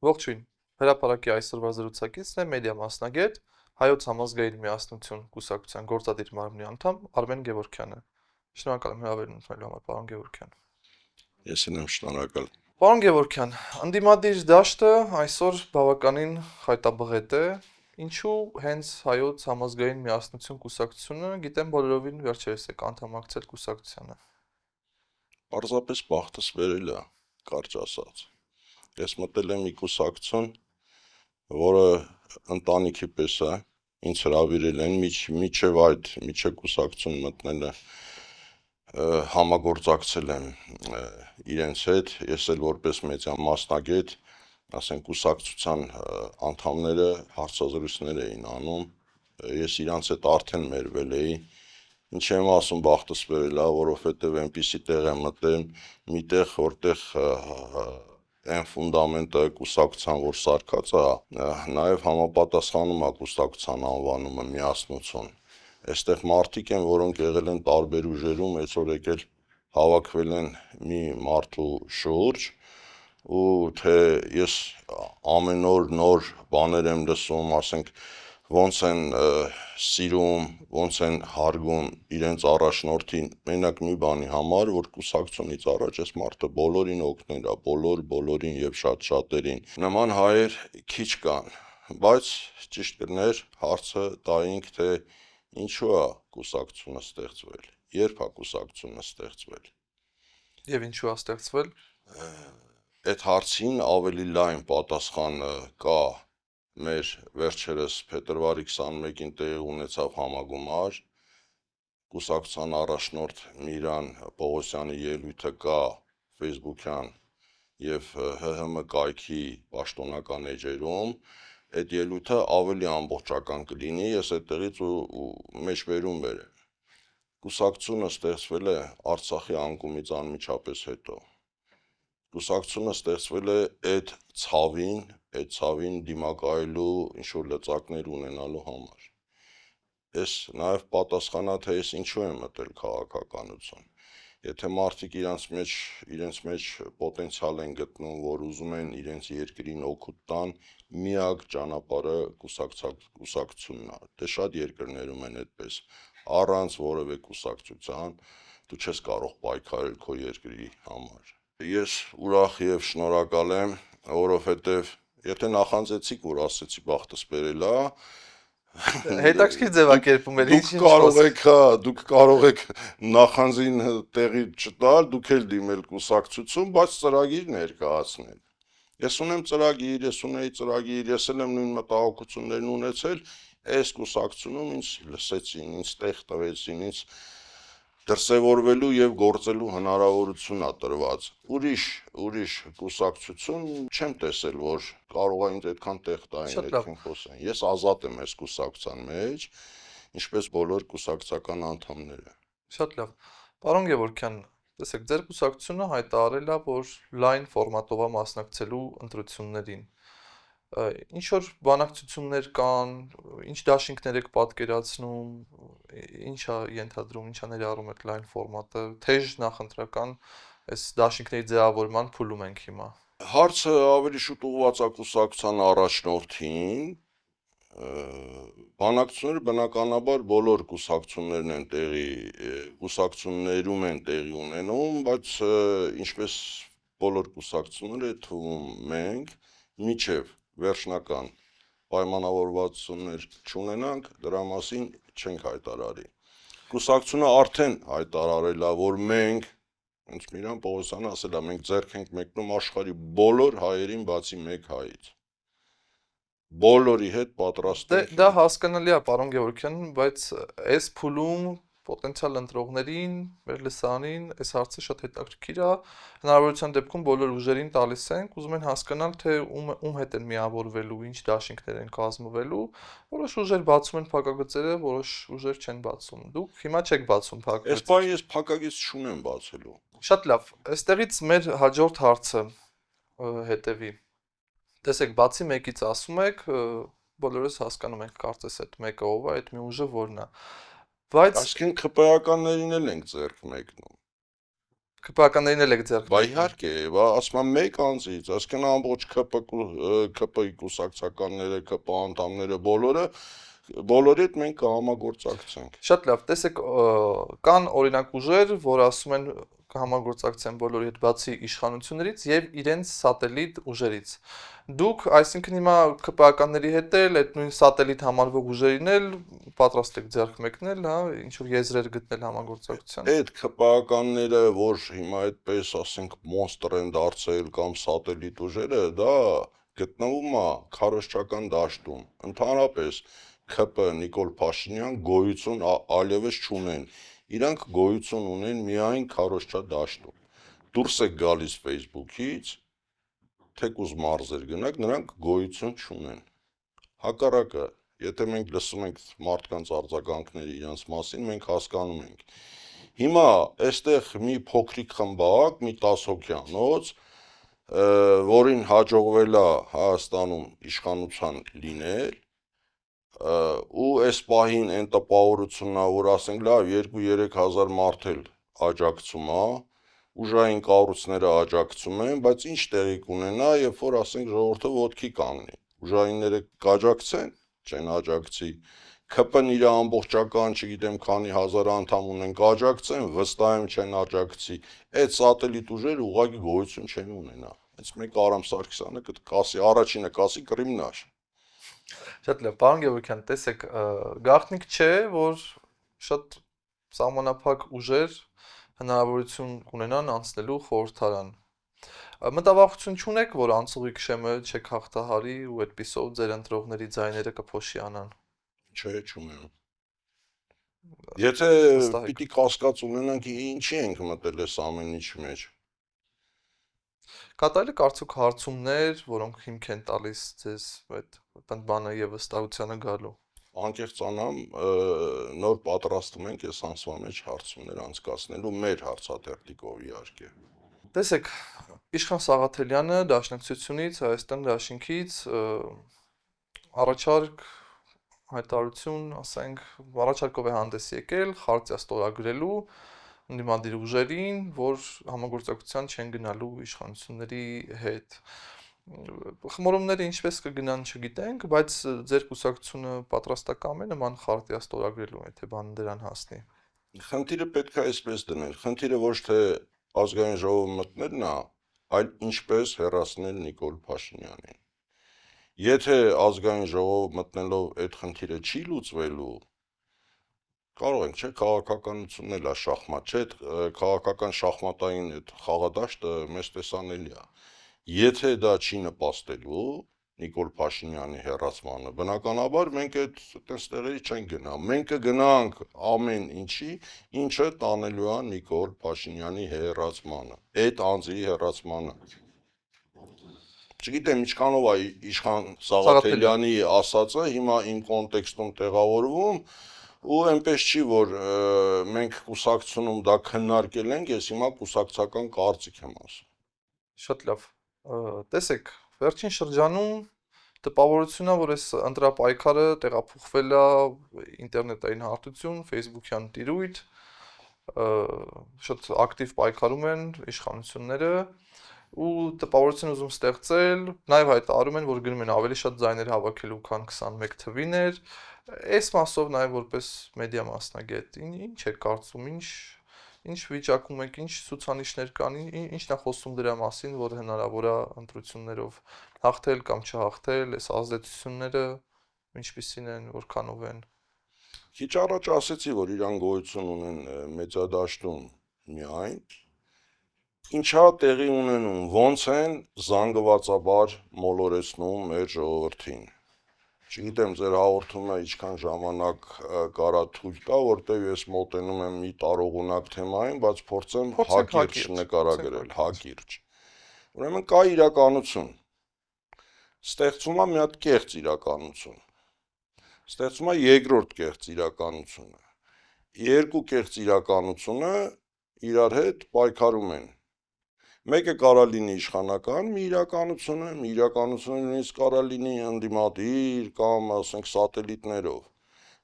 Ողջույն, հրապարակի այսօրվա զրուցակիցն է մեդիա մասնագետ, Հայոց համազգային միասնություն կուսակցության գործադիր մարմնի անդամ Արմեն Գևորգյանը։ Շնորհակալ եմ հրավերն ընդունելու համար, պարոն Գևորգյան։ Ես եմ շնորհակալ։ Պարոն Գևորգյան, ընդդիմադիր դաշտը այսօր բավականին խայտաբղետ է, ինչու հենց Հայոց համազգային միասնություն կուսակցությունը, գիտեմ բոլորովին վերջերս եք անդամակցել կուսակցությանը։ Պարզապես բախտս վերել է, կարճ ասած։ Ես մտել եմ մի կուսակցություն, որը ընտանիքի պես է, ինձ հրավիրել են, միջև կուսակցություն մտնելը համագործակցել եմ իրենց հետ, ես էլ որպես մեդիա մասնագետ, ասենք կուսակցության անդամները հարցազրույցներ էին անում, ես իրանց հետ արդեն մերվել էի, ինչ եմ ասում բախտս վերել է, որովհետև այնպիսի տեղ եմ մտել, մի տեղ, որտեղ այն ֆունդամենտը կուսակցության, որ սարքած է, նաև համապատասխանում է կուսակցության անվանումը միասնություն։ Այստեղ մարդիկ են, որոնք եղել են տարբեր ուժերում, այսօր եկել հավաքվել են մի մարդու շուրջ, ու թե ես ամեն օր նոր բաներ եմ լսում, ասենք, ոնց են սիրում, ոնց են հարգում իրենց առաջնորդին, մենակ մի բանի համար, որ կուսակցությունից առաջ այս մարդը բոլորին օգնել է, բոլորին եւ շատ-շատերին։ Նման հայեր քիչ կան, բայց ճիշտ կներ հարցը տայինք, թե ինչու է կուսակցությունը ստեղծվել, երբ է կուսակցությունը ստեղծվել։ Եվ ինչու է ստեղծվել։ Այդ հարցին ավելի լայն պատասխանը կա մեր վերջերս փետրվարի 21-ին տեղի ունեցավ համագումար, կուսակցության առաջնորդ Միրան Պողոսյանի ելույթը կա Facebook-յան եւ ՀՀՄ կայքի պաշտոնական էջերում, այդ ելույթը ավելի ամբողջական կլինի, ես այդտեղից ու մեջբերում բերեմ։ Կուսակցությունը ստեղծվել է Արցախի անկումից անմիջապես հետո։ Կուսակցությունը ստեղծվել է այդ ցավին դիմակայելու ինչ-որ լծակներ ունենալու համար։ Ես նաև պատասխանա, թե ես ինչու եմ մտել քաղաքականություն։ Եթե մարդիկ իրենց մեջ պոտենցիալ են գտնում, որ ուզում են իրենց երկրին օգուտ տան, միակ ճանապարհը կուսակցությունն է։ Դե շատ երկրներում են այդպես, առանց որևէ կուսակցության դու չես կարող պայքարել քո երկրի համար։ Ես ուրախ եւ շնորհակալ եմ, որովհետեւ եթե նախանձեցիք, որ ասեցի բախտս բերել է, Հետաքրքիր ձևակերպում էր, դուք կարող եք նախանձին տեղի չտալ, դուք էլ դիմել կուսակցություն, բայց ծրագիր ներկայացնել։ Ես ունեմ ծրագիր, ես ունեի ծրագիր, ես էլ եմ նույն մտահոգություններն ունեցել, այս կուսակցությունում ինձ լսեցին, ինձ տեղ տվեցին, ինձ դրսևորվելու եւ գործելու հնարավորություն է տրված։ Ուրիշ կուսակցություն չեմ տեսել, որ կարող է ինձ այդքան տեղ տային, այդքան խոսեն։ Ես ազատ եմ այս կուսակցության մեջ, ինչպես բոլոր կուսակցական անդամները։ Շատ լավ։ Պարոն Գևորգյան, տեսեք, ձեր կուսակցությունը հայտարարել է, որ լայն ֆորմատով է մասնակցելու ընտրություններին։ Ինչ որ բանակցություններ կան, ինչ դաշինքներ եք պատկերացնում, ինչ է ենթադրում, ինչ է ներառում այդ լայն ֆորմատը, թեժ նախընտրական այս դաշինքների ձևավորման փուլում ենք հիմա։ Հարցը ավելի շուտ ուղղված է կուսակցության առաջնորդին։ Բանակցությունները բնականաբար բոլոր կուսակցություններում են տեղի ունենում, բայց ինչպես բոլոր կուսակցությունները թվում մենք միջև վերջնական պայմանավորվածություններ չունենանք, դրա մասին չենք հայտարարի։ Կուսակցությունը արդեն հայտարարել է, որ մենք, ոնց Միրան Պողոսյանը ասել է, մենք ձեռք ենք մեկնում աշխարհի բոլոր հայերին բացի մեկ հայից։ Բոլորի հետ պատրաստ ենք։ Դա հասկանալի է, պարոն Գևորգյան, բայց այս փուլում պոտենցիալ ընտրողներին, մեր լսարանին այս հարցը շատ հետաքրքիր է։ Հնարավորության դեպքում բոլոր ուժերին տալիս ենք, ուզում են հասկանալ, թե ում հետ են միավորվելու, ինչ դաշինքներ են կազմվելու։ Որոշ ուժեր բացում են փակագծերը, որոշ ուժեր չեն բացում։ Դուք հիմա չեք բացում փակագծը։ Այս բանը ես փակագիծ չունեմ բացելու։ Շատ լավ։ Այստեղից մեր հաջորդ հարցը հետևի։ Տեսեք, բացի մեկից ասում եք, բոլորս հասկանում ենք կարծես այդ մեկը ով է, այդ մի ուժը որն է։ Բայց այսինքն ԿՊԱ-ականներին էլ ենք ձեռք մեկնում։ ԿՊԱ-ականներին էլ եք ձեռք Բա մեկնել։ իհարկե, բա ասում եմ մեկ անձից, այսինքն ամբողջ ԿՊ-ի կուսակցականները, ԿՊ անդամները բոլորի հետ մենք կհամագործակցենք։ Շատ լավ, տեսեք, կան օրինակ ուժեր, որ ասում են կհամագործակցեն բոլորի հետ բացի իշխանություններից եւ իրենց սատելիտ ուժերից։ Դուք, այսինքն հիմա ԿՊԱ-ականների հետ էլ այդ նույն սատելիտ համարվող ուժերին էլ պատրաստ եք ձեռք մեկնել, հա, ինչ որ եզրեր գտնել համագործակցության։ Այդ ԿՊԱ-ականները, որ հիմա այդպես ասենք մոնստր են դարձել կամ սատելիտ ուժերը, դա գտնվում է քարոզչական դաշտում։ Ընդհանրապես ՔՊ Նիկոլ Փաշինյան գոյություն այլևս չունեն։ Իրանք գոյություն ունեն միայն քարոզչա դաշտում։ Դուրս եք գալիս Facebook-ից, թեկուզ մարզեր գնաք, նրանք գոյություն չունեն։ Հակառակը, եթե մենք լսում ենք մարդկանց արձագանքները իրենց մասին, մենք հասկանում ենք։ Հիմա այստեղ մի փոքրիկ խմբակ, մի 10 հոգյանոց, որին հաջողվել է Հայաստանում իշխանության լինել, ու այս պահին այն տպավորությունն է, որ ասենք լավ 2-3 հազար մարդ էլ աջակցում է, ուժային կառույցները աջակցում են, բայց ինչ տեղի կունենա, երբ որ ասենք ժողովուրդը ոտքի կանգնի, ուժայինները կաջակցեն, չեն աջակցի, ՔՊ-ն իր ամբողջական, չգիտեմ քանի հազար անդամ ունեն, կաջակցեն, վստահ եմ չեն աջակցի, այդ սատելիտ ուժերը ուղղակի գոյություն չեն ունենա։ Հենց մեկ Արամ Սարգսյանը կասի, առաջինը կասի կրիմինալ։ Շատ լավ, պարոն Գևորգյան, տեսեք, գաղտնիք չէ, որ շատ սահմանափակ ուժեր հնարավորություն կունենան անցնելու խորհրդարան։ Մտավախություն չունեք, որ անցողիկ շեմը չեք հաղթահարի ու այդպիսով ձեր ընտրողների ձայները կփոշիանան։ Չէ, չունեմ։ Եթե պիտի կասկած ունենանք, ինչի ենք մտել այս ամեն ինչի մեջ։ Կատարել եք արդյոք հարցումներ, որոնք հիմք են տալիս ձեզ այդ բանը եւ վստահությանը գալու։ Անկեղծ անամ, նոր պատրաստում ենք այս ամսվա մեջ հարցումներ անցկացնելու մեր հարցաթերթիկով իհարկե։ Տեսեք, Իշխան Սաղաթելյանը Դաշնակցությունից, Հայաստան Դաշինքից առաջարկ հայտարարություն, ասենք, առաջարկով է հանդես եկել խարտիա ստորագրելու ընդդիմադիր ուժերին, որ համագործակցության չեն գնալու իշխանությունների հետ։ Խմորումները ինչպես կգնան չգիտենք, բայց ձեր կուսակցությունը պատրաստակամ է նման խարտիա ստորագրելու, եթե բանը դրան հասնի։ Խնդիրը պետք է այսպես դնել, խնդիրը ոչ թե ազգային ժողով մտնելն է, այլ ինչպես հեռացնել Նիկոլ Փաշինյանին։ Եթե ազգային ժողով մտնելով այդ խնդիրը չի լուծվելու, կարող ենք, չէ, քաղաքականությունն էլ է շախմատ, չէ, քաղաքական շախմատային այդ խաղադաշտը մեզ տեսանելի է։ Եթե դա չի նպաստելու Նիկոլ Փաշինյանի հեռացմանը, բնականաբար մենք այդպես տեղերի չենք գնա։ Մենք կգնանք ամեն ինչի, ինչը տանելու է Նիկոլ Փաշինյանի հեռացմանը, այդ անձի հեռացմանը։ Չգիտեմ ինչքանով է Իշխան Սաղաթելյանի ասածը հիմա իմ կոնտեքստում տեղավորվում, ու այնպես չի, որ մենք կուսակցությունում դա քննարկել ենք, ես հիմա կուսակցական կարծիք եմ ասում։ Շատ լավ։ Տեսեք, վերջին շրջանում տպավորությունն է, որ այս ընտրապայքարը տեղափոխվել է ինտերնետային հարթություն, Facebook-յան տիրույթ, շատ ակտիվ պայքարում են իշխանությունները ու տպավորություն ուզում ստեղծել, նաև հայտարարում են, որ գնում են ավելի շատ ձայներ հավաքելու, քան 21 թվին էր։ Այս մասով նաև որպես մեդիա մասնագետ, ինչ եք կարծում, ինչ վիճակում եք, ինչ ցուցանիշներ կան, ինչն է խոսում դրա մասին, որ հնարավոր է ընտրություններով հաղթել կամ չհաղթել, այս ազդեցությունները ինչպիսին են, որքանով են։ Քիչ առաջ ասեցի, որ իրան գոյություն ունեն մեծադաշտում միայն, ինչա տեղի ունենում, ոնց են զանգվածաբար մոլորեցնում մեր ժողովրդին։ Չգիտեմ ձեր հաղորդումը ինչքան ժամանակ կարա թույլ տա, որտեղ ես մոտենում եմ մի տարողունակ թեմային, բայց փորձեմ հակիրճ նկարագրել, հակիրճ։ Ուրեմն կա իրականություն։ Ստեղծվում է մի հատ կեղծ իրականություն։ Ստեղծվում է երկրորդ կեղծ իրականությունը։ Երկու կեղծ իրականությունը իրար հետ պայքարում են։ Մեկը կարա լինի իշխանական մի իրականությունը նույնիսկ կարա լինի ընդդիմադիր կամ ասենք սատելիտներով,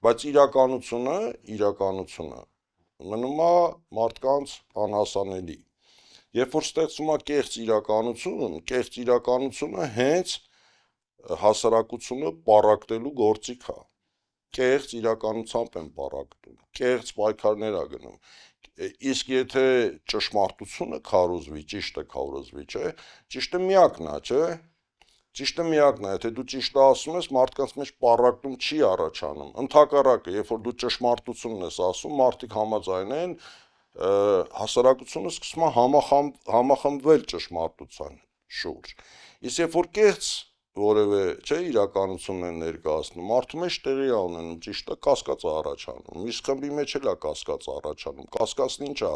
բայց իրականությունը մնում է մարդկանց անհասանելի։ Երբ որ ստեղծվում է կեղծ իրականությունը հենց հասարակությունը պառակտելու գործիք է։ Կեղծ իրականությամբ են պառակտում, կեղծ պայքարներ ա գնում։ Իսկ եթե ճշմարտությունը քարոզվի, ճիշտը քարոզվի, չէ, ճիշտը միակն է, չէ։ Ճիշտը միակն է, եթե դու ճիշտը ասում ես, մարդկանց մեջ պառակտում չի առաջանում։ Ընդհակառակը, երբ որ դու ճշմարտությունն ես ասում, մարդիկ համաձայն են, հասարակությունը սկսում է համախմբվել ճշմարտության շուրջ։ Իսկ երբ որ կեղծ որևէ, չէ, իրականությունն են ներկայացնում, մարդու մեջ տեղի է ունենում, ճիշտը կասկած է առաջանում, մյուս խմբի մեջ էլ է կասկած առաջանում, կասկածն ինչ է,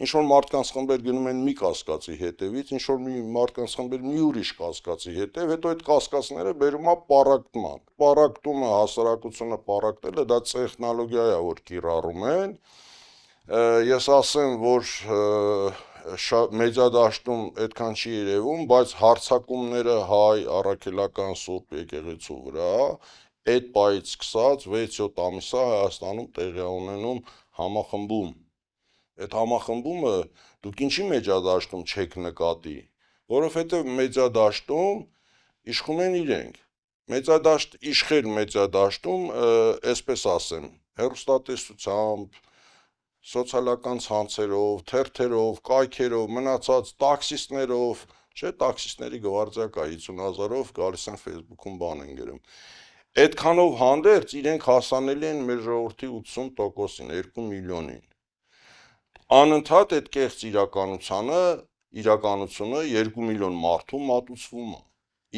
ինչ-որ մարդկանց խմբեր գնում են մի կասկածի հետևից, ինչ-որ մարդկանց խմբեր մի ուրիշ կասկածի հետև, հետո այդ կասկածները բերում է պառակտման, պառակտումը, հասարակությունը պառակտելը, դա տեխնոլոգիա է, որ կիրառում են, ես ասեմ, որ մեծադաշտում այդքան չի երևում, բայց հարձակումները հայ առաքելական Սուրբ եկեղեցու վրա այդ պահից սկսած 6-7 ամիս է Հայաստանում տեղի է ունենում համախմբում։ Այդ համախմբումը դուք ինչի մեծադաշտում չեք նկատի, որովհետև մեծադաշտում իշխում են իրենք։ Իշխել մեծադաշտում, այսպես ասեմ, հեռուստատեսությամբ, սոցիալական ցանցերով, թերթերով, կայքերով, մնացած տաքսիստներով, չէ, տաքսիստների գվարդիա կա 50,000-ով գալիս են Facebook-ում բան են գրում։ Այդքանով հանդերձ իրենք հասանելի են մեր ժողովրդի 80%-ին, 2 միլիոնին։ Անընդհատ այդ կեղծ իրականությունը 2 միլիոն մարդու մատուցվում է։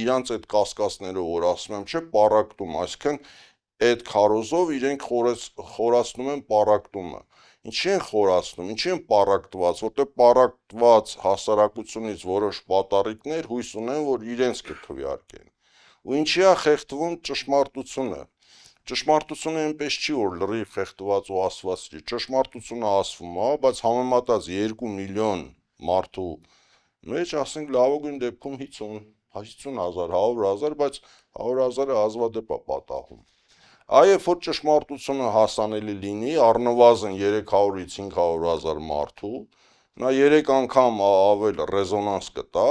Իրանց այդ կասկածները, որ ասում եմ, չէ, պառակտում, այսինքն այդ քարոզով իրենք խորացնում են պառակտումը։ Ինչի են խորացնում, ինչի են պառակտված, որտեղ պառակտված հասարակությունից որոշ պատառիկներ հույս ունեն, որ իրենց կքվեարկեն։ Ու ինչի է խեղդվում ճշմարտությունը։ Ճշմարտությունը այնպես չի, որ լրիվ խեղդված ու ասված չի, ճշմարտությունը ասվում է, բայց համեմատած 2 միլիոն մարդու մեջ, ասենք լավագույն դեպքում 50,000, 100,000, բայց 100,000-ը հազվադեպ է պատահում։ Երբ որ ճշմարտությունը հասանելի լինի, առնվազն 300-ից 500,000 մարդու, նա 3 անգամ ավել ռեզոնանս կտա,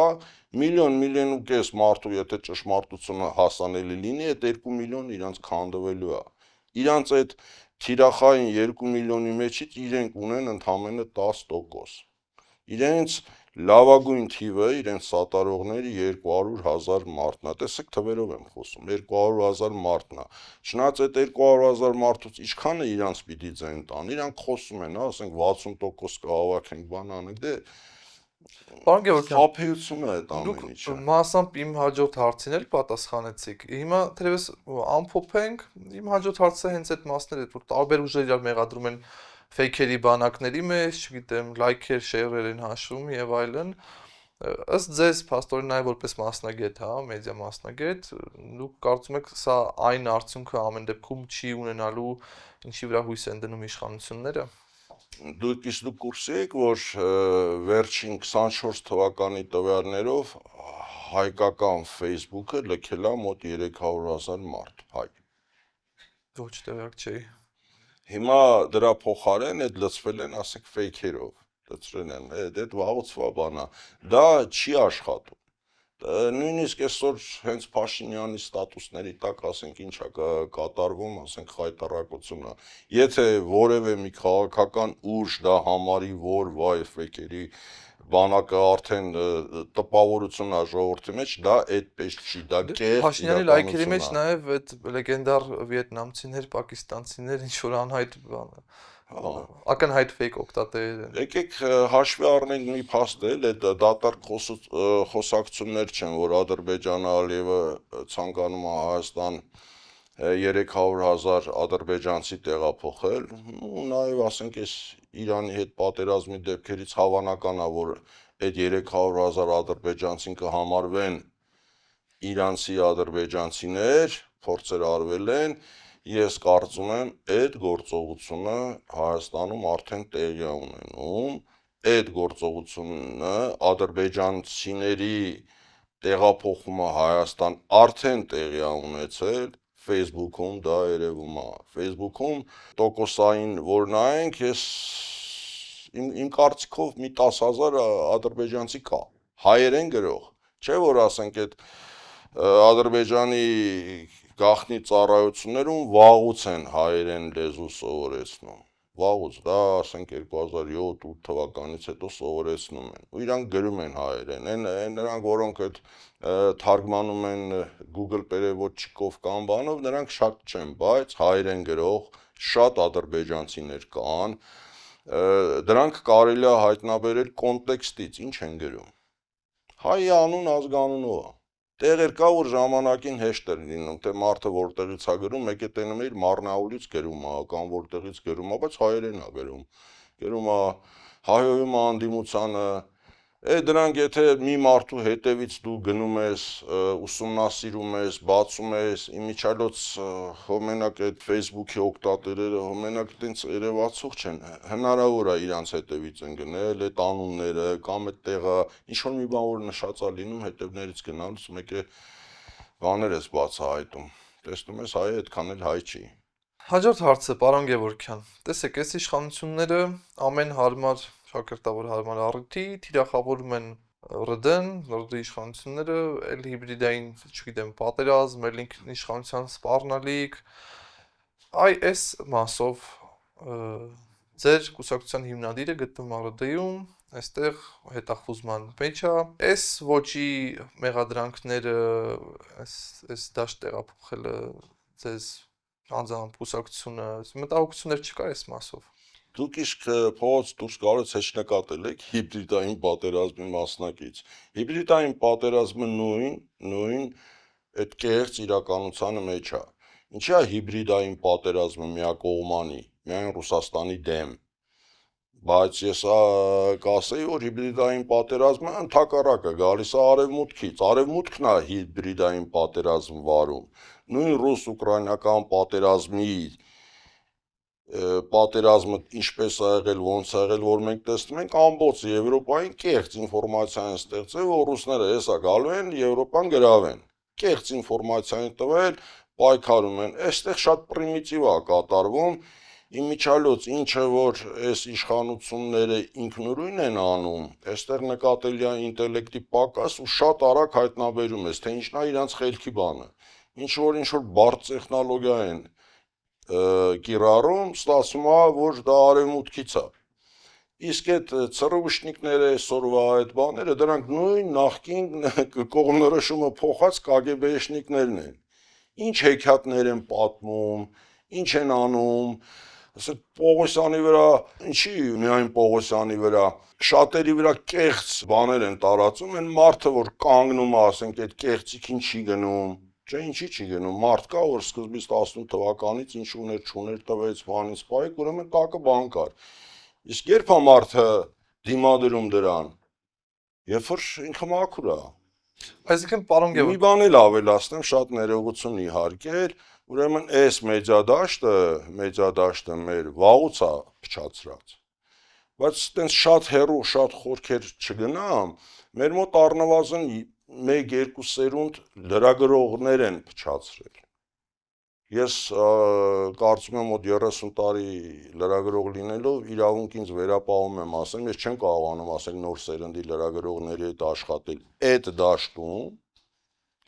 միլիոն ու կես մարդու, եթե ճշմարտությունը հասանելի լինի, այդ 2 միլիոնը իրանց քանդվելու է։ Իրանց այդ թիրախային 2 միլիոնի մեջից իրենք ունեն ընդամենը 10%։ Իրենց լավագույն թիվը, իրենց սատարողների 200,000 մարդն է, տեսեք թվերով եմ խոսում, 200,000 մարդն է, չնայած այդ 200,000 մարդուց ինչքանը իրանց պիտի ձեն տան, իրանք խոսում են, ասենք 60% կհավաքենք, բան անենք, դե Պարոն Գևորգյան, խաբեություն է այդ դուք ամեն ինչը։ մասամբ իմ հաջորդ հարցին էլ պատասխանեցիք։ Հիմա թերևս ամփոփենք, իմ հաջորդ հարցը հենց այդ մասն էր, որ տարբեր ուժեր իրար մեղադրում են ֆեյքերի բանակների մեջ, չգիտեմ, լայքեր, շեյրեր են հաշվում եւ այլն։ Ըստ ձեզ, փաստորեն նաև որպես մասնագետ, հա, մեդիա մասնագետ, դուք կարծում եք սա այն արդյունքը ամեն դեպքում չի ունենալու, ինչի վրա հույս են դնում իշխանությունները։ Դուք կուրսի եք, որ վերջին 24 թվականի տվյալներով հայկական Facebook-ը լքել է մոտ 300,000 մարդ, հայ։ Ոչ տեղյակ չէի։ Հիմա դրա փոխարեն այդ լցվել են, ասենք, ֆեյքերով, լցրել են, այդ վաղուցվա բան է, դա չի աշխատում։ Նույնիսկ այսօր հենց Փաշինյանի ստատուսների տակ, ասենք, ինչ է կատարվում, ասենք, խայտառակությունը։ Եթե որևէ մի քաղաքական ուժ դա համարի, որ վայ ֆեյքերի բանակը արդեն տպավորություն է ժողովրդի մեջ, դա այդպես չի, դա կեղծ Փաշինյանի լայքերի մեջ նաև այդ լեգենդար վիետնամցիներ, պակիստանցիներ, ինչ որ անհայտ բանը, ակնհայտ ֆեյք օգտատերեր են։ Եկեք հաշվի առնենք մի փաստ էլ, այդ դատարկ խոսակցություններ չեն, որ Ադրբեջանը Ալիևը ցանկանում է Հայաստան 300,000 ադրբեջանցի տեղափոխել, ու նաև ասենք այս Իրանի հետ պատերազմի դեպքերից հավանական է, որ այդ 300,000 ադրբեջանցին կհամարվեն իրանցի ադրբեջանցիներ, փորձեր արվել են, ես կարծում եմ այդ գործողությունը Հայաստանում արդեն տեղի է ունենում, այդ գործողությունը ադրբեջանցիների տեղափոխումը Հայաստան արդեն տեղի է ունեցել, Facebook-ում դա երևում է, Facebook-ում տոկոսային որ նայենք, ես իմ կարծիքով մի 10,000 ադրբեջանցի կա, հայերեն գրող, չէ որ ասենք այդ Ադրբեջանի գաղտնի ծառայություններում վաղուց են հայերեն լեզու սովորեցնում, վաղուց, դա ասենք 2007-8 թվականից հետո սովորեցնում են, ու իրանք գրում են հայերեն, նրանք որոնք այդ թարգմանում են Google переводчикով կամ բանով, նրանք շատ չեն, բայց հայերեն գրող շատ ադրբեջանցիներ կան, դրանք կարելի է հայտնաբերել կոնտեքստից, ինչ են գրում, հայի անուն ազգանունով է, տեղեր կա, որ ժամանակին հեշտ էր լինում, թե մարդը որտեղից է գրում, մեկ է տենում էր Մարնաուլից գրում է, կամ որտեղից գրում է, բայց հայերեն է գրում է, հայոյում է անդիմությանը, դրանք եթե մի մարդու հետևից դու գնում ես, ուսումնասիրում ես, բացում ես, իմիջիալոց հոմենակ այդ Facebook-ի օգտատերերը հոմենակ այդպես երևացող չեն, հնարավոր է իրանց հետևից են գնել, այդ անունները կամ այդ տեղը, ինչ-որ մի բան որ նշած է լինում, հետևներից գնալուց մեկ է բաներ ես բացահայտում, տեսնում ես հայը այդքան էլ հայ չի։ Հաջորդ հարցը, պարոն Գևորգյան, տեսեք, այս իշխանությունները ամեն հարմար շակերտավոր հարմար առիթի թիրախավորում են ՌԴ-ն, ՌԴ իշխանությունները, էլ հիբրիդային, չգիտեմ, պատերազմ, էլ ինքնիշխանության սպառնալիք, այս մասով ձեր կուսակցության հիմնադիրը գտնվում է ՌԴ-ում, այստեղ հետախուզման մեջ է, այս ոճի մեղադրանքները, այս դաշտ տեղափոխելը ձեզ անձամբ կուսակցությունը մտահոգություններ չկա այս մասով։ Դուք իսկ փողոց դուրս գալուց հեչ նկատել եք հիբրիդային պատերազմի մասնակից։ Հիբրիդային պատերազմը նույն այդ կեղծ իրականությանը մեջ է։ Ինչի է հիբրիդային պատերազմը միակողմանի, միայն Ռուսաստանի դեմ։ Բայց ես կասեի, որ հիբրիդային պատերազմը ընդհակառակը գալիս է արևմուտքից, արևմուտքն է հիբրիդային պատերազմ վարում, նույն ռուս-ուկրաինական պատերազմը ինչպես ա եղել, ոնց ա եղել, որ մենք տեսնում ենք ամբողջ Եվրոպային կեղծ ինֆորմացիա են ստեղծել, որ ռուսները հեսա գալու են Եվրոպան գրավեն, կեղծ ինֆորմացիա են տվել, պայքարում են, այստեղ շատ պրիմիտիվ է կատարվում, իմիջիալոց ինչը որ այս իշխանությունները ինքնուրույն են անում, այստեղ նկատելի է ինտելեկտի պակաս ու շատ արագ հայտնաբերում ես, թե ինչն է իրանց խելքի բանը, ինչ որ բարդ տեխնոլոգիա են կիրառում, ստացվում է, որ դա արևմուտքից է, իսկ այդ ցռուշնիկները այսօրվա այդ բաները, դրանք նույն նախկին կողմնորոշումը փոխած կագեբեշնիկներն են, ինչ հեքիաթներ են պատմում, ինչ են անում, ասեք Պողոսյանի վրա, ինչի միայն Պողոսյանի վրա, շատերի վրա կեղծ բաներ են տարածում, այն մարդը որ կանգնում է, ասենք այդ կեղծիքին չի գնում, չէ ինչի չի գնում, մարդ կա որ սկզբից 18 թվականից ինչ ուներ չուներ տվեց բանից պայք, ուրեմն տակը բան կար, իսկ երբ է մարդը դիմադրում դրան, երբ որ ինքը մաքուր է։ Այսինքն, պարոն Գևորգյան, մի բան էլ ավելացնեմ, շատ ներողություն իհարկե, ուրեմն այս մեջադաշտը մեր վաղուց է փչացրած, բայց տենց շատ հեռու, շատ խորքեր չգնամ, մեր մոտ առնվազն 1-2 սերունդ լրագրողներ են փչացրել, ես կարծում եմ մոտ 30 տարի լրագրող լինելով իրավունք ինձ վերապահում եմ ասեմ, ես չեմ կարողանում ասել նոր սերնդի լրագրողների հետ աշխատել այդ դաշտում,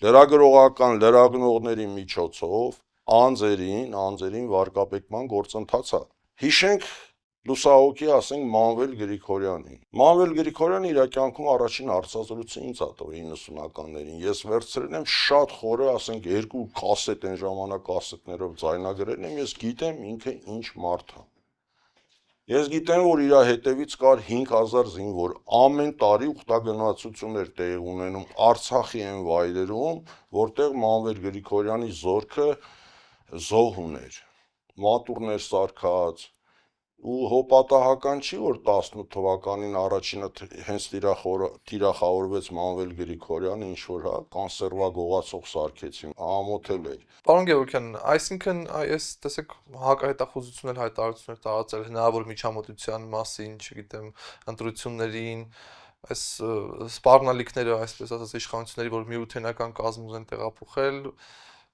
լրագրողական լրագրողների միջոցով անձերին վարկաբեկման գործընթաց է։ Հիշենք լուսահոգի, ասենք Մանվել Գրիգորյանին։ Մանվել Գրիգորյանը իր կյանքում առաջին հարցազրույցը ինձ ա տվել 90-ականներին։ Ես վերցրել եմ շատ խորը, ասենք 2 կասետ այն ժամանակ կասետներով ձայնագրել եմ, ես գիտեմ ինքը ինչ մարդ է։ Ես գիտեմ, որ իր հետևից կար 5000 զինվոր, ամեն տարի ուխտագնացություններ տեղի ունենում Արցախի այն վայրերում, որտեղ Մանվել Գրիգորյանի զորքը զոհ ուներ, մատուռներ սարքած, ու հոպատահական չի, որ 18 թվականին առաջինը հենց տիրախավորվեց Մանվել Գրիգորյանը, ինչ-որ կանսերվա գողացող սարքեցին, ամոթել էր։ Պարոն Գևորգյան, այսինքն այս տեսեք հակահետախուզություն էլ հայտարարություններ տարածել հնարավոր միջամտության մասին, չգիտեմ, ընտրություններին, այս սպառնալիքները, այսպես ասած, իշխանությունների, որ միութենական կազմ ուզեն տեղափոխել,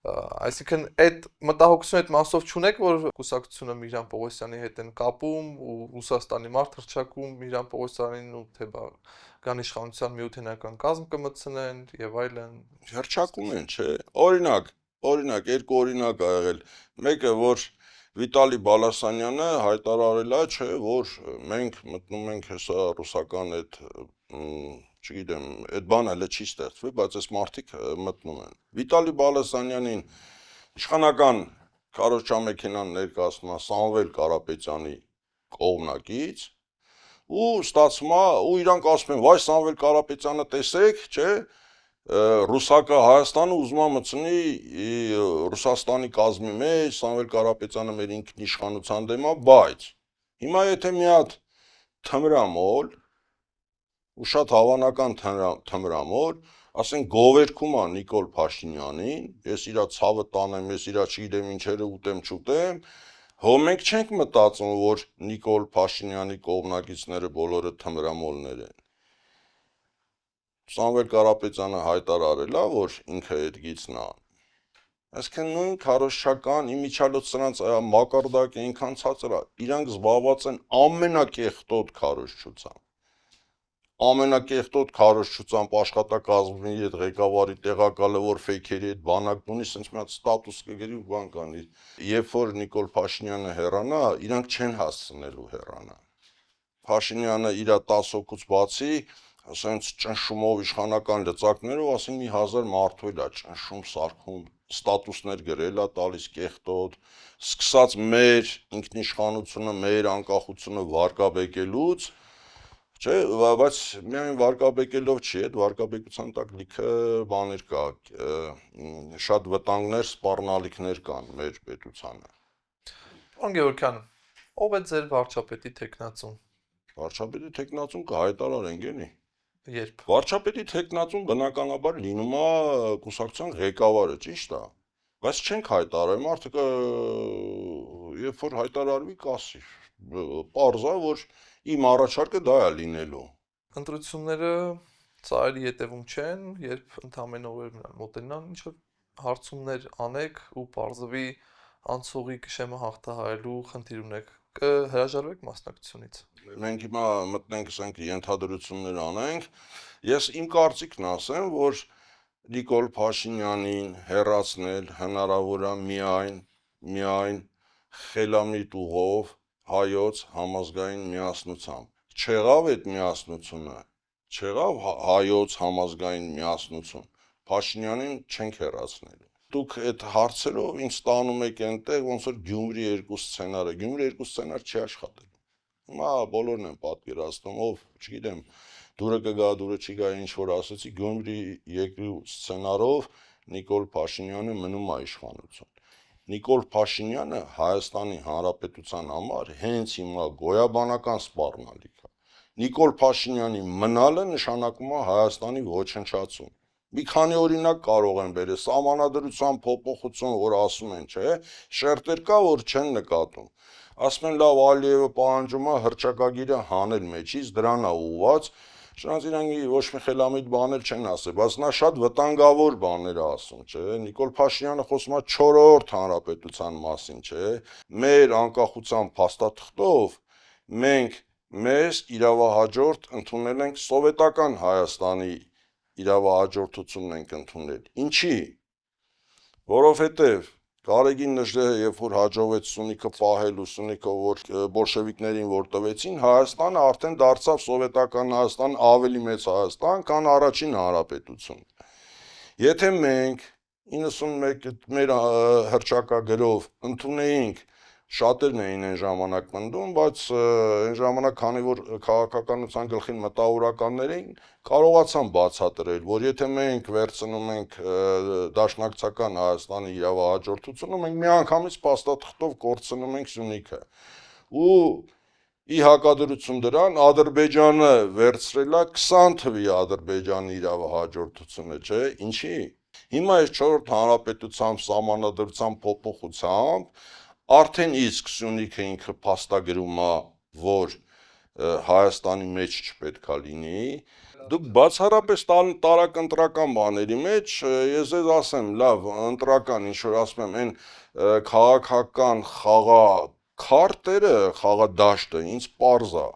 Այսինքն այդ մտահոգությունը այդ մասով չունեք, որ կուսակցությունը Միրան Պողոսյանի հետ են կապում ու Ռուսաստանի մարդ հռչակում Միրան Պողոսյանին ու թե կան իշխանության միութենական կազմ կմտցնեն եւ այլն։ Հռչակում են, չէ։ Օրինակ, երկու օրինակ ա եղել։ Մեկը, որ Վիտալի Բալասանյանը հայտարարել է, չէ, որ մենք մտնում ենք հեսա ռուսական այդ, չգիտեմ, այդ բանը հələ չի ստեղծվի, բայց այս մարդիկ մտնում են։ Վիտալի Բալասանյանին իշխանական քարոզչամեքենան ներկայացնում է Սամվել Կարապետյանի կողմնակից ու ստացվում է ու իրանք ասում են, վայ Սամվել Կարապետյանը տեսեք, չէ, ռուսակը Հայաստանը ուզում է մտցնի Ռուսաստանի կազմի մեջ, Սամվել Կարապետյանը մեր ինքնիշխանության դեմ է, բայց հիմա եթե մի հատ թմրամոլ ու շատ հավանական թմրամոլ, ասենք գովերքում է Նիկոլ Փաշինյանին, ես իրա ցավը տանեմ, ես իրա չգիտեմ ինչերը ուտեմ, չուտեմ, հո մենք չենք մտածում, որ Նիկոլ Փաշինյանի կողմնակիցները բոլորը թմրամոլներ են։ Սամվել Կարապետյանը հայտարարել է, որ ինքը այդ գիծն է։ Այսինքն նույն քարոզչական իմիջիալոց սրանց մակարդակը այնքան ցածր է, իրանք զբաղված են ամենակեղտոտ քարոզչությամբ։ Ամենակեղտոտ քարոզչությամբ աշխատակազմի այդ ղեկավարի տեղակալը, որ ֆեյքերի այդ բանակ ունի, ասենց մի հատ ստատուս կգրի ու բան կանի։ Երբ որ Նիկոլ Փաշինյանը հեռանա, իրանք չեն հասցնելու հեռանալ։ Փաշինյանը իր 10 հոգուց բացի ասենց ճնշումով իշխանական լծակներով ասենք մի 1000 մարդու էլ է ճնշում սարքում, ստատուսներ գրել է տալիս կեղտոտ, սկսած մեր ինքնիշխանությունը, մեր անկախությունը վարկաբեկելուց, չէ, բայց միայն վարկաբեկելով չի, այդ վարկաբեկության տակ լիքը բաներ կա, շատ վտանգներ, սպառնալիքներ կան մեր պետությանը։ Պարոն Գևորգյան, ով է ձեր վարչապետի տեխնացուն։ Վարչապետի տեխնացուն կհայտարարենք էլի։ Երբ։ Վարչապետի տեխնացուն բնականաբար լինում է կուսակցության ղեկավարը, ճիշտ է, բայց չենք հայտարարում, մարդը երբ որ հայտարարվի կասի, պարզ է, որ իմ առաջարկը դա է լինելու։ Ընտրությունները ծայրի ետևում չեն, երբ ընդամենը օրերն մոտենան, ինչ որ հարցումներ անեք ու պարզվի անցողի կշեմը հաղթահարելու խնդիր ունեք, կհրաժարվեք մասնակցությունից։ Մենք հիմա մտնենք, ասենք, ենթադրություններ անենք, ես իմ կարծիքն ասեմ, որ Նիկոլ Փաշինյանին հեռացնել հնարավոր է միայն խելամիտ ուղով հայոց համազգային միասնությամբ։ Չեղավ այդ միասնությունը, չեղավ հայոց համազգային միասնություն, Փաշինյանին չենք հեռացնելու։ Դուք այդ հարցերով ինձ տանում եք այնտեղ, ոնց որ Գյումրի 2 սցենարը, Գյումրի 2 սցենար չի աշխատել։ Հիմա բոլորն են պատկերացնում, ով, չգիտեմ, դուրը կգա, դուրը չի գա, ինչ որ ասեցի, Գյումրի 2 սցենարով Նիկոլ Փաշինյանը մնում է իշխանություն։ Նիկոլ Փաշինյանը Հայաստանի Հանրապետության համար հենց հիմա գոյաբանական սպառնալիք է։ Նիկոլ Փաշինյանի մնալը նշանակում է Հայաստանի ոչնչացում։ Մի քանի օրինակ կարող են բերել, սահմանադրության փոփոխություն, որ ասում են, չէ, շերտեր կա, որ չեն նկատում։ Ասում են, լավ, Ալիևը պահանջում է հռչակագիրը հանել մեջից, դրան է ուղված, շնորհիվ իրանք ոչ մի խելամիտ բաներ չեն ասել, բայց նա շատ վտանգավոր բաներ է ասում, չէ։ Նիկոլ Փաշինյանը խոսում է 4-րդ հանրապետության մասին, չէ։ Մեր անկախության փաստաթղթով մենք մեզ իրավահաջորդ ընդունել ենք սովետական Հայաստանի իրավահաջորդությունն ենք ընդունել։ Ինչի՞։ Որովհետև Գարեգին Նժդեհը, երբ որ հաջողվեց Սյունիքը պահել ու Սյունիքը որ բոլշևիկներին որ տվեցին, Հայաստանը արդեն դարձավ սովետական Հայաստան, ավելի մեծ Հայաստան, քան առաջին հանրապետություն։ Եթե մենք 91 մեր հռչակագրով ընդունեինք, շատերն էին այն ժամանակ մնդում, բայց այն ժամանակ քանի որ քաղաքականության գլխին մտավորականներ էին, կարողացան բացատրել, որ եթե մենք վերցնում ենք դաշնակցական Հայաստանի իրավահաջորդությունը, մենք միանգամից փաստաթղթով կորցնում ենք Սյունիքը։ Ու ի հակադրություն դրան Ադրբեջանը վերցրել է 20 թվի Ադրբեջանի իրավահաջորդությունը, չէ, ինչի։ Հիմա այս 4-րդ հանրապետությամբ սահմանադրության փոփոխությամբ արդեն իսկ Սյունիքը ինքը փաստագրում է, որ Հայաստանի մեջ չպետքա լինի։ Դուք բացառապես տարակընտրական բաների մեջ, ես ձեզ ասեմ, լավ, ընտրական, ինչ որ ասում եմ, այն քաղաքական խաղաքարտերը, խաղադաշտը ինձ պարզ է։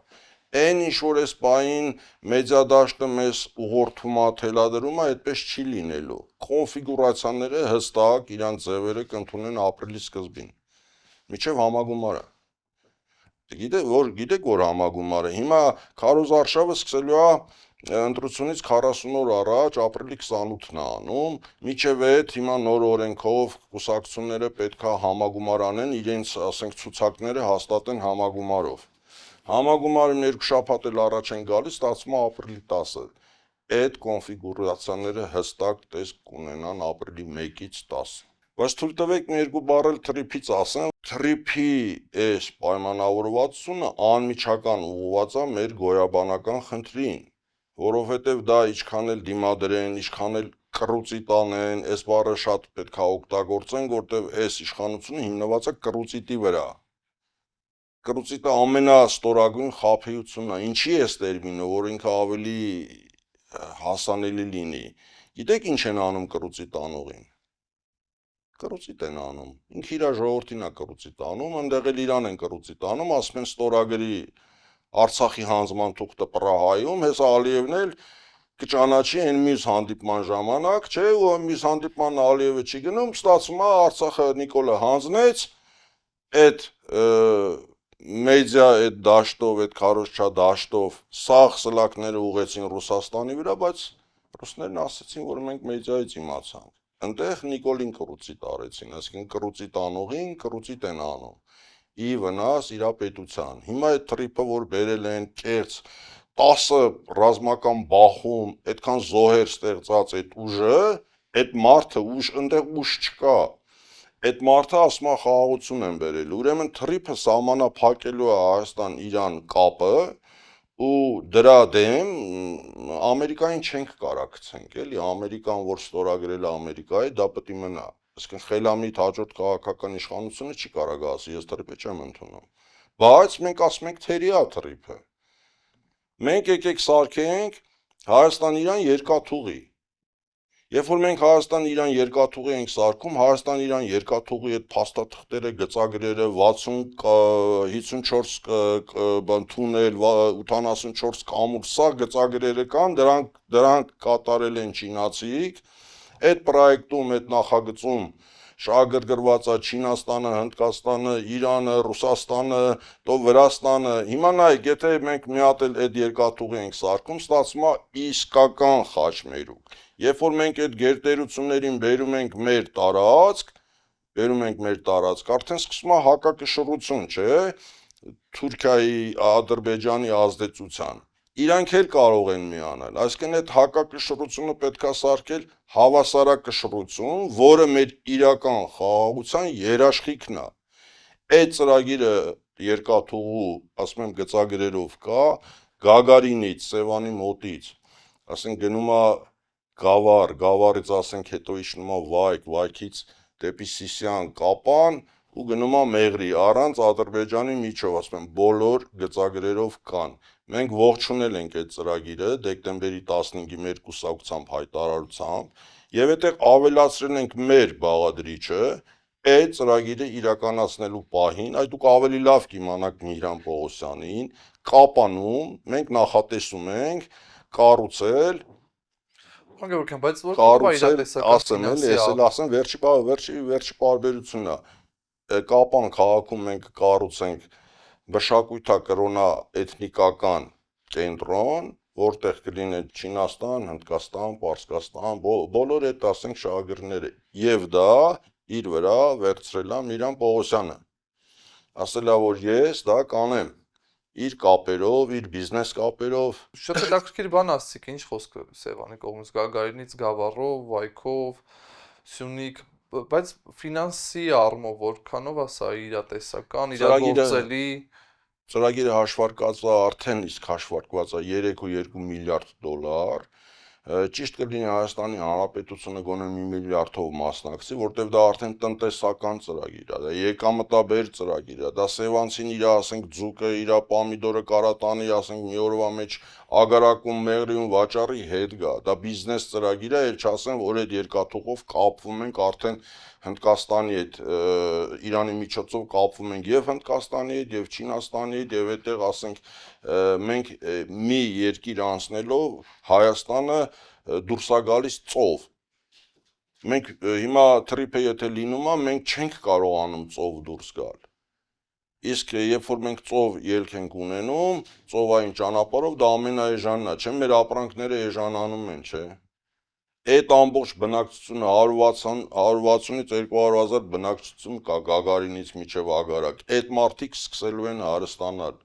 Այն ինչ որ այս պահին մեդիա դաշտը մեզ ուղղորդում է, թելադրում է, այդպես չի լինելու։ Կոնֆիգուրացիաները հստակ իրանց ձևերը կընդունեն ապրիլի սկզբին, մինչև համագումարը։ Գիտեք որ համագումարը հիմա Քարոզ Արշավը սկսելու է ընտրությունից 40 օր առաջ ապրիլի 28-ն է անում, մինչև այդ հիմա նոր օրենքով կուսակցությունները պետքա համագումար անեն, իրենց, ասենք, ցուցակները հաստատեն համագումարով։ Համագումարին 2 շաբաթ էլ առաջ են գալիս, ստացվում է ապրիլի 10-ը։ Այդ կոնֆիգուրացիաները հստակ տեսք կունենան ապրիլի 1-ից 10։ Բայց թույլ տվեք մի երկու բառ էլ թրիփից ասեմ։ Թրիփի այս պայմանավորվածությունը անմիջական ուղղված է մեր գոյաբանական խնդրին, որովհետև դա ինչքան էլ դիմադրեն, ինչքան էլ կռուծի տանեն, այս բառը շատ պետք է օգտագործեն, որտեղ այս իշխանությունը հիմնված է կռուծիտի վրա։ Կռուծիտը ամենաստորագույն խաբեությունն է։ Ինչի է այս տերմինը, որ ինքը ավելի հասանելի լինի։ Գիտեք ինչ են անում կռուծիտ անողին։ Կռուծիտ են անում։ Ինքը իր ժողովրդին է կռուծիտ անում, այնտեղ էլ իրան են կռուծիտ անում, ասում են ստորագրի Արցախի հանձնման թուղթը Պրահայում, հեսա Ալիևն էլ կճանաչի այն մյուս հանդիպման ժամանակ, չէ, ու մյուս հանդիպման Ալիևը չի գնում, ստացվում է Արցախը Նիկոլը հանձնեց, այդ մեդիա այդ դաշտով, այդ քարոզչա դաշտով սաղ սլակները ուղեցին Ռուսաստանի վրա, բայց ռուսներն ասացին, որ մենք մեդիայից իմացանք։ Այնտեղ Նիկոլին կռուծիտ արեցին, այսինքն կռուծիտ անողին կռուծիտ են անում։ Ի վնաս իր պետության։ Հիմա այդ թրիփը, որ բերել են կեղծ 10 ռազմական բախում, այդքան զոհեր ստեղծած այդ ուժը, այդ մարդը այնտեղ ուժ չկա։ Այդ մարդը ասում է խաղաղություն են բերել։ Ուրեմն թրիփը սահմանափակելու է Հայաստան-Իրան կապը ու դրա դեմ Ամերիկային չենք կարա գցենք, էլի, Ամերիկան, որ ստորագրել է Ամերիկայի, դա պետք է մնա։ Այսինքն խելամիտ հաջորդ քաղաքական իշխանությունը չի կարող ասի, ես թրիփը չեմ ընդունում։ Բայց մենք ասում ենք թերի է թրիփը։ Մենք եկեք սարքենք Հայաստան-Իրան երկաթուղի։ Երբ որ մենք Հայաստան-Իրան երկաթուղի ենք սարքում, Հայաստան-Իրան երկաթուղի այդ փաստաթղթերը, գծագրերը, 54 թունել, 84 կամուր, սա գծագրերը կան, դրանք կատարել են չինացիք։ Այդ պրոյեկտում, այդ նախագծում շահագրգռված է Չինաստանը, Հնդկաստանը, Իրանը, Ռուսաստանը, તો Վրաստանը։ Հիմա նայեք, եթե մենք մի հատ էլ այդ երկաթուղի ենք սարքում, ստացվում է իսկական խաչմերուկ։ Երբ որ մենք այդ գերտերություններին բերում ենք մեր տարածք, արդեն սկսում է հակակշռություն, չէ՞, Թուրքիայի, Ադրբեջանի ազդեցության։ Իրանք էլ կարող են միանալ, այսինքն այդ հակակշռությունը պետքա սարքել հավասարակշռություն, որը մեր իրական խաղաղության երաշխիքն է։ Այդ ծրագիրը երկաթուղու, ասում եմ, գծագրերով կա, Գագարինից, Սևանի մոտից, ասենք գնում է Գավառ, Գավառից ասենք հետո իջնում է Վայք, Վայքից դեպի Սիսիան, Կապան ու գնում է Մեղրի, առանց Ադրբեջանի միջով, ասում եմ, բոլոր գծագրերով կան։ Մենք ողջունել ենք այդ ծրագիրը դեկտեմբերի 15-ի մեր կուսակցությամբ հայտարարությամբ եւ այդտեղ ավելացրել ենք մեր բաղադրիչը այդ ծրագիրը իրականացնելու պահին, այդ դուք ավելի լավ կիմանաք Միհրան Պողոսյանին, Կապանում մենք նախատեսում ենք կառուցել, Գևորգյան, բայց որքանով է իրատեսական ֆինանսիա։ ասեմ, վերջի պարբերությունն է։ Կապան քաղաքում մենք կառուցենք մշակութա-կրոնա էթնիկական կենտրոն, որտեղ կլինեն Չինաստան, Հնդկաստան, Պարսկաստան, բոլոր այդ, ասենք, շահագրգռները, եւ դա իր վրա վերցրել է Միհրան Պողոսյանը։ Ասել է, որ ես դա կանեմ իր կապերով, իր բիզնես կապերով։ Շատ հետաքրքիր բան ասացիք, ինչ խոսքը Սևանի կողմից, Գագարինից Գավառով, Վայքով, Սյունիք, բայց ֆինանսի առումով որքանով է սա իրատեսական, իրագործելի։ Ծրագիրը հաշվարկված է, արդեն իսկ հաշվարկված է 3.2 միլիարդ դոլար, ճիշտ կլինի Հայաստանի Հանրապետությունը գոնե 1 միլիարդով մասնակցի, որտեղ դա արդեն տնտեսական ծրագիր է, դա եկամտաբեր ծրագիր է, դա Սևանցին իր, ասենք, ձուկը, իր պամիդորը կարատանի, ասենք, մի օրվա մեջ ագարակում, մեղրիում, վաճառի հետ գա, դա բիզնես ծրագիր է, էլ չասեմ, որ այդ երկաթուղով կապվում ենք արդեն Հնդկաստանի հետ, Իրանի միջոցով կապվում ենք եւ Հնդկաստանի հետ, եւ Չինաստանի հետ, եւ այդտեղ, ասենք, մենք մի երկիր անցնելով Հայաստանը դուրս է գալիս ծով։ Մենք հիմա թրիփը եթե լինում է, մենք չենք կարողանում ծով դուրս գալ։ Իսկ երբ որ մենք ծով ելք ենք ունենում, ծովային ճանապարհով դա ամենաէժանն է, չէ՞, մեր ապրանքները էժանանում են, չէ՞։ Այդ ամբողջ բնակչությունը 160-ից 200,000 բնակչություն կա Գագարինից մինչև Ագարակ։ Այդ մարդիկ սկսելու են հարստանալ։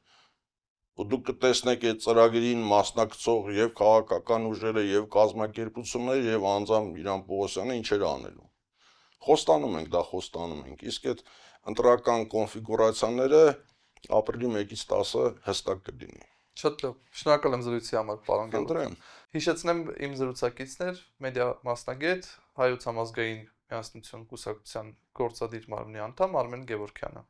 Ու դուք կտեսնեք այդ ծրագրին մասնակցող եւ քաղաքական ուժերը եւ կազմակերպությունները եւ անձամբ Իրան Պողոսյանը ինչեր անելու։ Խոստանում ենք, դա խոստանում ենք։ Իսկ այդ ընտրական կոնֆիգուրացիաները ապրիլի 1-ից 10-ը հստակ կլինի։ Շատ լավ։ Շնորհակալ եմ զրույցի համար, պարոն Գևորգյան։ Ընտրեմ։ Հիշեցնեմ իմ զրուցակիցներ մեդիա մասնագետ, Հայոց համազգային միասնություն կուսակցության գործադիր մարմնի անդամ Արմեն Գևորգյանը։